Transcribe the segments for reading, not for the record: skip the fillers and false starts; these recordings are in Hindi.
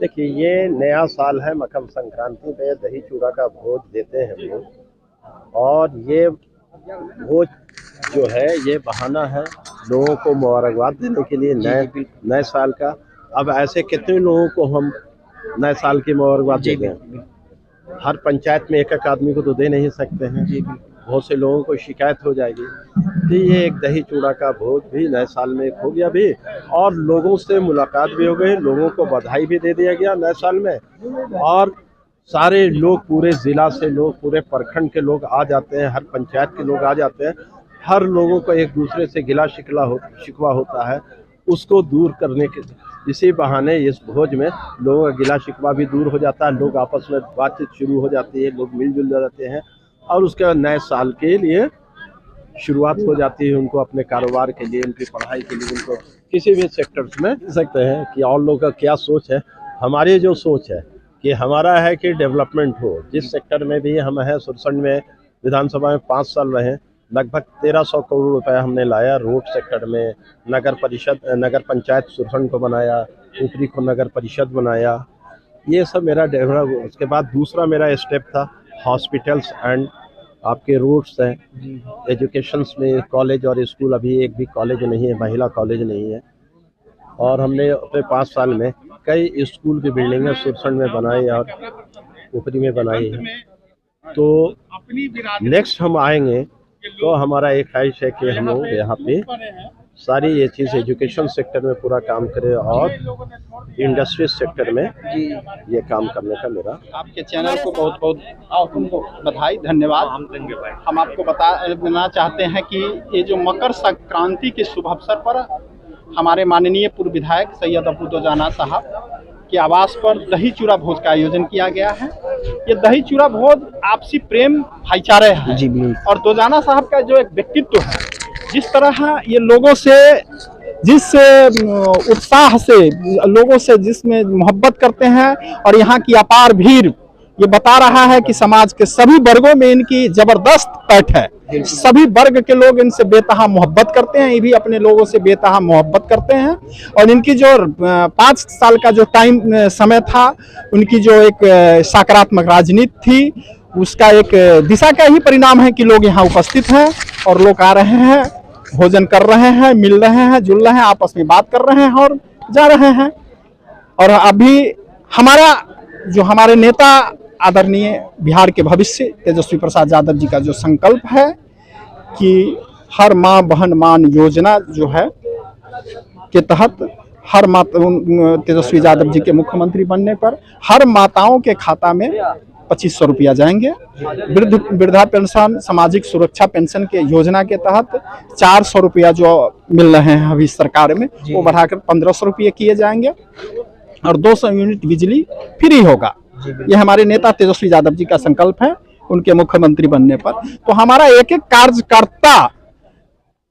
देखिए, ये नया साल है, मकर संक्रांति पे दही चूड़ा का भोज देते हैं हम लोग। और ये भोज जो है, ये बहाना है लोगों को मुबारकबाद देने के लिए नए नए साल का। अब ऐसे कितने लोगों को हम नए साल की मुबारकबाद दे दें? हर पंचायत में एक एक आदमी को तो दे नहीं सकते हैं, बहुत से लोगों को शिकायत हो जाएगी। तो ये एक दही चूड़ा का भोज भी नए साल में हो गया भी, और लोगों से मुलाकात भी हो गई, लोगों को बधाई भी दे दिया गया नए साल में। और सारे लोग, पूरे ज़िला से लोग, पूरे प्रखंड के लोग आ जाते हैं, हर पंचायत के लोग आ जाते हैं। हर लोगों को एक दूसरे से गिला शिकवा होता है, उसको दूर करने के इसी बहाने इस भोज में लोगों का गिला शिकवा भी दूर हो जाता है, लोग आपस में बातचीत शुरू हो जाती है, लोग मिलजुल जाते हैं, और उसके बाद नए साल के लिए शुरुआत हो जाती है। उनको अपने कारोबार के लिए, उनकी पढ़ाई के लिए, उनको किसी भी सेक्टर्स में सकते हैं कि और लोगों का क्या सोच है। हमारी जो सोच है कि हमारा है कि डेवलपमेंट हो, जिस सेक्टर में भी हम हैं। सुरसंड में विधानसभा में 5 साल रहे, लगभग 1300 करोड़ रुपए हमने लाया रोड सेक्टर में। नगर पंचायत सुरसंड को बनाया, ऊपरी को नगर परिषद बनाया। ये सब मेरा डेवलप। उसके बाद दूसरा मेरा स्टेप था हॉस्पिटल्स एंड आपके रोड्स हैं, एजुकेशंस में कॉलेज और स्कूल। अभी एक भी कॉलेज नहीं है, महिला कॉलेज नहीं है। और हमने अपने 5 साल में कई स्कूल की बिल्डिंगें सुरसंड में बनाई और ऊपरी में बनाई है। तो नेक्स्ट हम आएंगे तो हमारा एक ख्वाहिश है कि हम लोग यहाँ पे सारी ये चीज़ एजुकेशन सेक्टर में पूरा काम करें और इंडस्ट्री सेक्टर में ये काम करने का मेरा। आपके चैनल को बहुत बहुत बधाई, धन्यवाद। हम आपको देना चाहते हैं कि ये जो मकर संक्रांति के शुभ अवसर पर हमारे माननीय पूर्व विधायक सैयद अबू दोजाना साहब के आवास पर दही चूड़ा भोज का आयोजन किया गया है। ये दही चूड़ा भोज आपसी प्रेम भाईचारे है और दोजाना साहब का जो एक व्यक्तित्व है, जिस तरह ये लोगों से, जिस उत्साह से लोगों से जिसमें मोहब्बत करते हैं, और यहाँ की अपार भीड़ ये बता रहा है कि समाज के सभी वर्गों में इनकी जबरदस्त पैठ है। सभी वर्ग के लोग इनसे बेतहा मोहब्बत करते हैं, ये भी अपने लोगों से बेतहा मोहब्बत करते हैं। और इनकी जो 5 साल का जो समय था, उनकी जो एक सकारात्मक राजनीति थी, उसका एक दिशा का ही परिणाम है कि लोग यहाँ उपस्थित हैं और लोग आ रहे हैं, भोजन कर रहे हैं, मिल रहे हैं, जुल रहे हैं, आपस में बात कर रहे हैं और जा रहे हैं। और अभी हमारे नेता आदरणीय बिहार के भविष्य तेजस्वी प्रसाद यादव जी का जो संकल्प है कि हर माँ बहन मान योजना जो है के तहत हर तेजस्वी यादव जी के मुख्यमंत्री बनने पर हर माताओं के खाता में 2500 रुपया जाएंगे। वृद्धा पेंशन, सामाजिक सुरक्षा पेंशन के योजना के तहत 400 रुपया जो मिल रहे हैं अभी सरकार में, वो बढ़ाकर 1500 रुपये किए जाएंगे और 200 यूनिट बिजली फ्री होगा। ये हमारे नेता तेजस्वी यादव जी का संकल्प है उनके मुख्यमंत्री बनने पर। तो हमारा एक एक कार्यकर्ता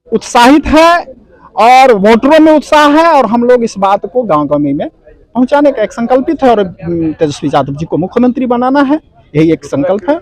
उत्साहित है और वोटरों में उत्साह है, और हम लोग इस बात को गांव-गांव में पहुंचाने का एक संकल्पित है, और तेजस्वी यादव जी को मुख्यमंत्री बनाना है, यही एक संकल्प है।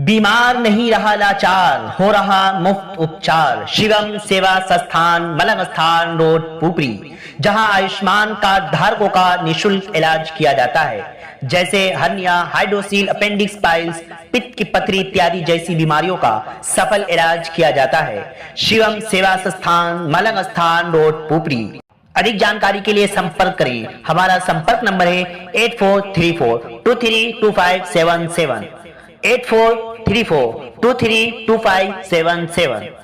बीमार नहीं रहा लाचार, हो रहा मुफ्त उपचार। शिवम सेवा संस्थान, मलंग स्थान रोड, पुपरी, जहां आयुष्मान कार्ड धारकों का निःशुल्क इलाज किया जाता है, जैसे हर्निया, हाइड्रोसील, अपेंडिक्स, पाइल्स, पित्त की पथरी इत्यादि जैसी बीमारियों का सफल इलाज किया जाता है। शिवम सेवा संस्थान, मलंग स्थान रोड, पुपरी। अधिक जानकारी के लिए संपर्क करें। हमारा संपर्क नंबर है 8434232577, 8434232577।